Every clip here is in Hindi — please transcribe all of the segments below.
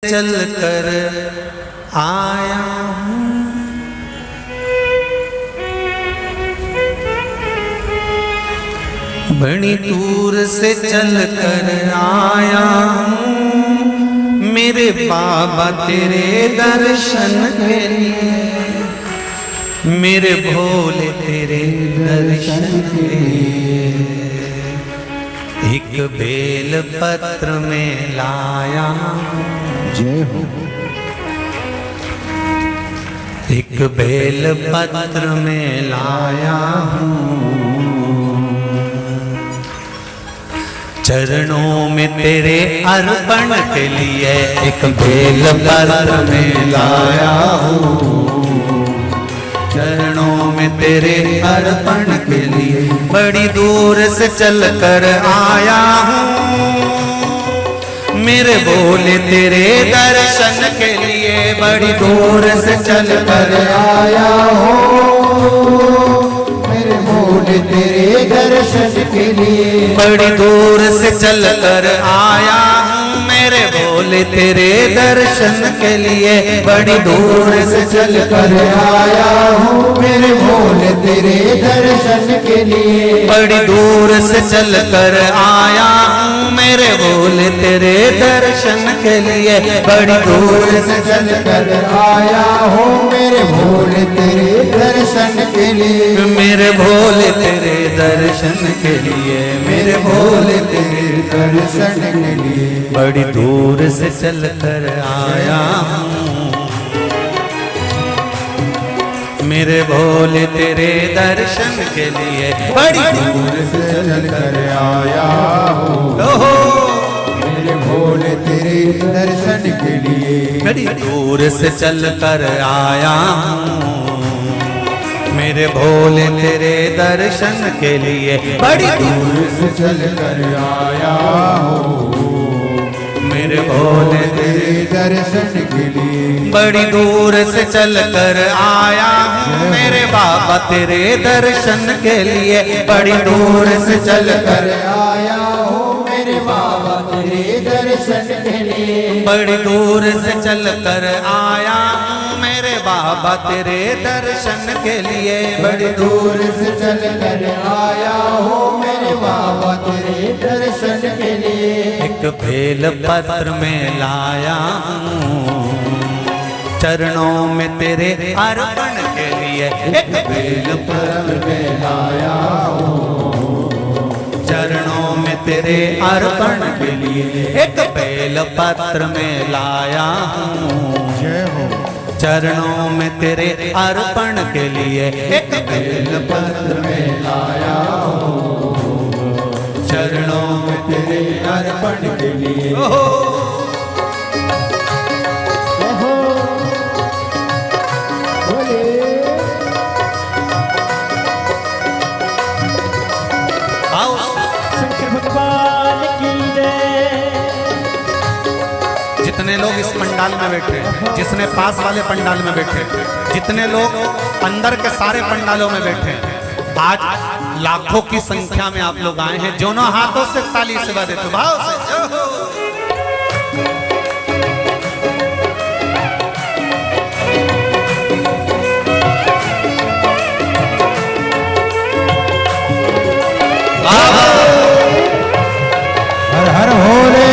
चल कर आया हूँ, बड़ी दूर से चल कर आया हूँ मेरे बाबा तेरे दर्शन के लिए, मेरे भोले तेरे दर्शन के लिए। एक बेल पत्र में लाया, जय हो। एक बेल पत्र में लाया हूँ, चरणों में तेरे अर्पण के लिए। एक बेल पत्र में लाया हूँ, चरणों में तेरे अर्पण के लिए। बड़ी दूर से चल कर आया हूँ मेरे भोले तेरे दर्शन के लिए। बड़ी दूर से चल कर आया हूँ मेरे भोले तेरे दर्शन के लिए। बड़ी दूर से चल कर आया हूँ मेरे भोले तेरे दर्शन के लिए। बड़ी दूर से चल कर आया हूँ मेरे भोले तेरे दर्शन के लिए। बड़ी दूर से चल कर आया हूँ मेरे भोले तेरे दर्शन के लिए। बड़ी दूर से चल कर आया हूँ मेरे भोले तेरे दर्शन के लिए। मेरे भोले तेरे दर्शन के लिए, मेरे भोले तेरे दर्शन के लिए। बड़ी दूर से चल कर आया हूँ मेरे भोले तेरे दर्शन के लिए। बड़ी दूर से चल कर आया हूँ मेरे भोले तेरे दर्शन के लिए। बड़ी दूर से चल कर आया हूँ मेरे भोले तेरे दर्शन के लिए। बड़ी दूर से चल कर आया हूँ मेरे भोले तेरे दर्शन के लिए। बड़ी दूर से चल कर आया हूँ मेरे बाबा तेरे दर्शन के लिए। बड़ी दूर से चल कर आया हूँ मेरे बाबा तेरे दर्शन के लिए। बड़ी दूर से चल कर आया हूँ मेरे बाबा तेरे दर्शन के लिए। बड़ी दूर से चल कर आया हूँ मेरे बाबा तेरे दर्शन के लिए। एक बेल पत्र में लाया हूँ चरणों में तेरे अर्पण के लिए। एक बेल पत्र में लाया हूँ चरणों में तेरे अर्पण के लिए। एक बेल पत्र में लाया हूँ जय हो। चरणों में तेरे अर्पण के लिए। एक बेल पत्र में लाया हूँ चरणों में तेरे अर्पण के लिए। भगवान की जय। जितने लोग इस पंडाल में बैठे, जिसने पास वाले पंडाल में बैठे, जितने लोग अंदर के सारे पंडालों में बैठे, आज लाखों की संख्या में आप लोग आए हैं। दोनों हाथों से ताली से बजा देते भाव से। हर हर भोले।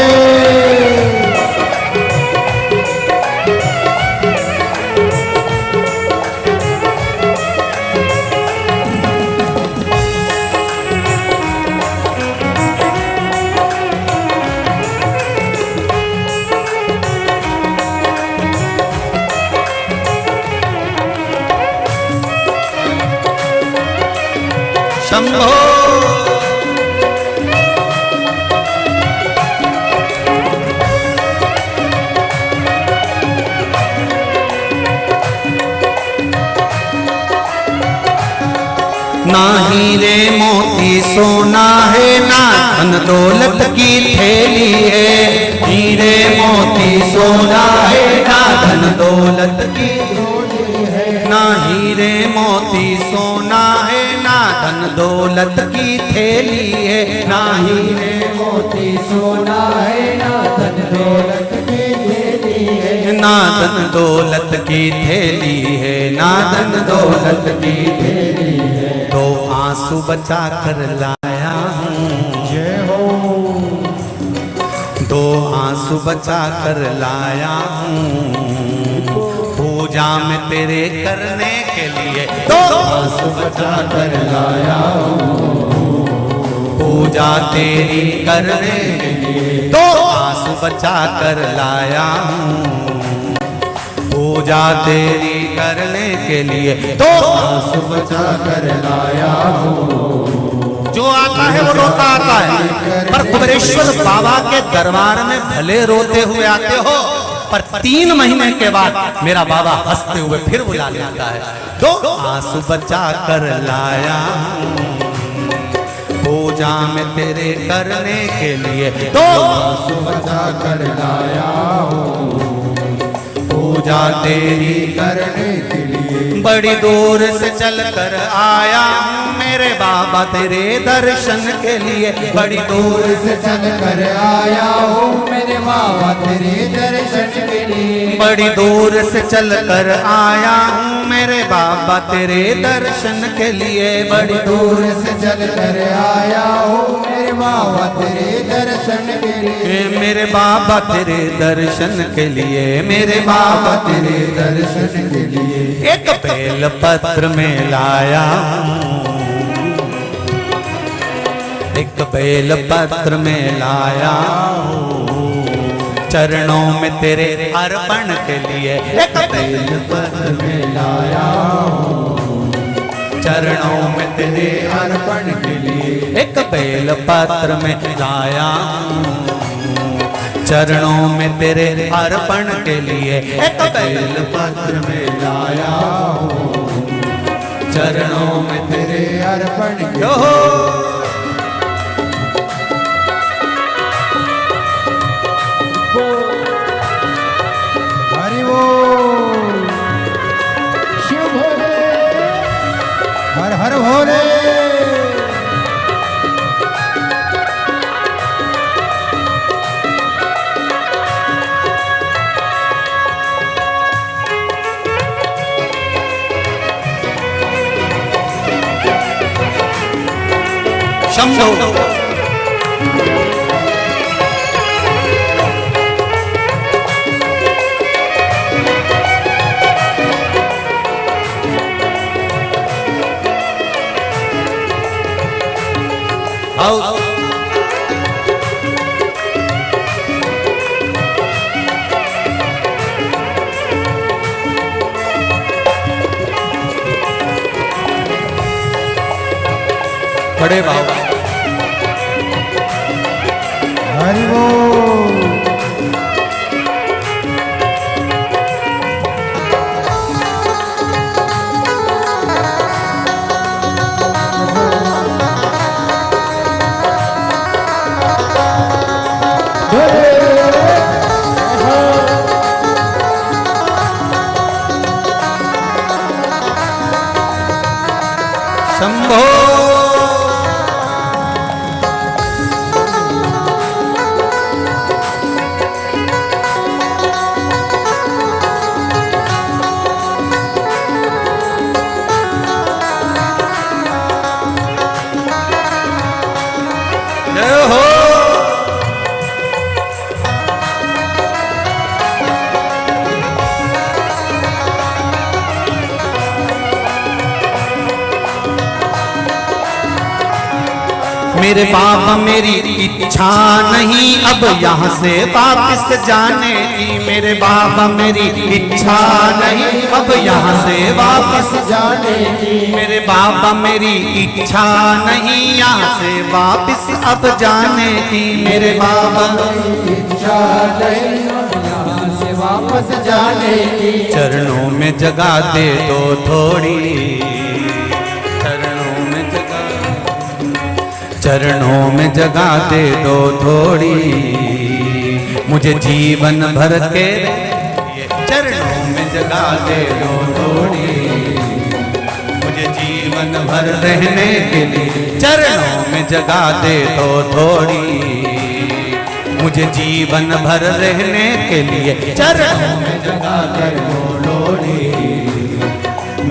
शंभो ना हीरे मोती सोना है, ना धन दौलत की थैली है। हीरे मोती सोना है, ना धन दौलत की थैली है। ना हीरे मोती सोना है, ना धन दौलत की थैली है। ना हीरे मोती सोना है, ना धन दौलत की थैली ना धन दौलत की थैली है, ना धन दौलत की थैली है। तो आंसू बचा कर लाया हूँ, जय हो। दो आंसू बचा कर लाया हूँ, पूजा में तेरे करने के लिए दो आंसू बचा कर लाया हूँ, पूजा तेरी करने के लिए दो आंसू बचा कर लाया हूँ, पूजा तेरी करने के लिए दो आंसू बचा कर लाया हूँ। जो आता है वो रोता आता है, पर कुबेरेश्वर बाबा के दरबार में भले रोते हुए आते हो, पर 3 महीने के बाद मेरा बाबा हंसते हुए फिर बुला लेता है। दो आंसू बचा कर लाया हूँ, पूजा में तेरे करने के लिए दो आंसू बचा कर लाया हूँ, पूजा तेरी करने के लिए। बड़ी दूर से चल कर आया हूँ मेरे बाबा तेरे दर्शन के लिए, बड़ी दूर से चल कर आया हूँ मेरे बाबा तेरे दर्शन के लिए। बड़ी दूर से चल कर आया हूँ मेरे बाबा तेरे दर्शन के लिए, बड़ी दूर से चल कर आया हूँ मेरे बाबा तेरे दर्शन के लिए। मेरे बाबा तेरे दर्शन के लिए, मेरे बाबा तेरे दर्शन के लिए। एक बेल पत्र में लाया हूँ, एक बेल पत्र में लाया हूँ, चरणों में तेरे अर्पण के लिए एक बेल पत्र में लाया हूँ, चरणों में तेरे अर्पण के लिए। एक बेल पत्र में लाया हूँ, चरणों में तेरे अर्पण के लिए एक बेल पत्र में लाया हूँ, चरणों में तेरे अर्पण के यो हरि बोल। शिव भोले, हर हर भोले। शंभो आओ खड़े बाबा हरि बोल। शंभो जय हो। मेरे बाबा मेरी इच्छा नहीं अब यहाँ से वापस जाने की, मेरे बाबा मेरी इच्छा नहीं अब यहाँ से वापस जाने की। मेरे बाबा मेरी इच्छा नहीं यहाँ से वापस अब जाने की, मेरे बाबा इच्छा नहीं यहाँ से वापस जाने की। चरणों में जगह दे दो थोड़ी, चरणों में जगह, चरणों में जगह दे दो थोड़ी, मुझे जीवन भर के चरणों में जगह दे दो थोड़ी, मुझे जीवन भर रहने के लिए चरणों में जगह दे दो थोड़ी, मुझे जीवन भर रहने के लिए चरणों में जगा कर लोड़ी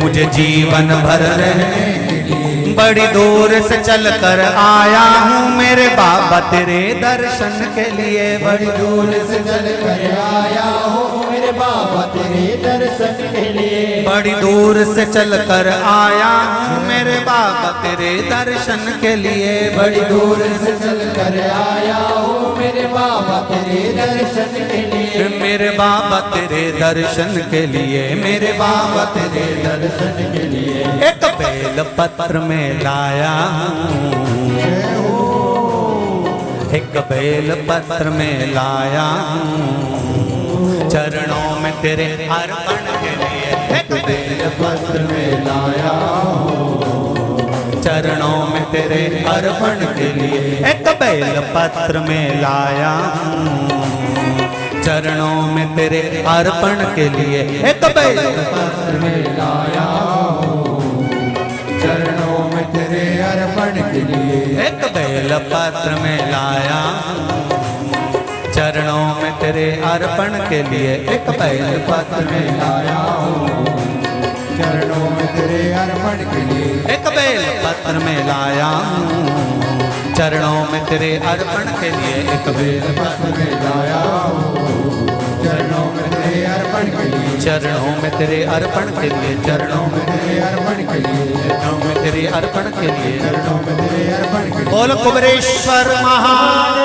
मुझे जीवन भर रहने के लिए बड़ी दूर से चल कर आया हूँ मेरे बाबा तेरे दर्शन के लिए बड़ी दूर से चल कर आया हूँ मेरे बाबा तेरे दर्शन के लिए बड़ी दूर से चल कर आया हूँ मेरे बाबा तेरे दर्शन के लिए बड़ी दूर से चल कर आया हूँ मेरे बाबा तेरे दर्शन के लिए मेरे बाबा तेरे दर्शन के लिए मेरे बाबा तेरे दर्शन के लिए एक बेल पत्र में लाया हूँ एक बेल पत्र में लाया हूँ चरणों में तेरे अर्पण के लिए एक बेल पत्र में लाया हूँ चरणों में तेरे अर्पण के लिए एक बेल पत्र में लाया हूँ चरणों में तेरे अर्पण के लिए एक बेल पत्र में लाया हूँ चरणों में तेरे अर्पण के लिए एक बेल पत्र में लाया चरणों में तेरे अर्पण के लिए एक बेल पत्र में लाया हूँ चरणों में तेरे अर्पण के लिए एक बेल पत्र में लाया चरणों में तेरे अर्पण के लिए एक बेल पत्र में लाया हूँ चरणों में तेरे अर्पण के लिए चरणों में तेरे अर्पण के लिए चरणों में तेरे अर्पण के लिए चरणों में तेरे अर्पण के लिए चरणों में तेरे अर्पण के लिए बोल कुबेरेश्वर महादेव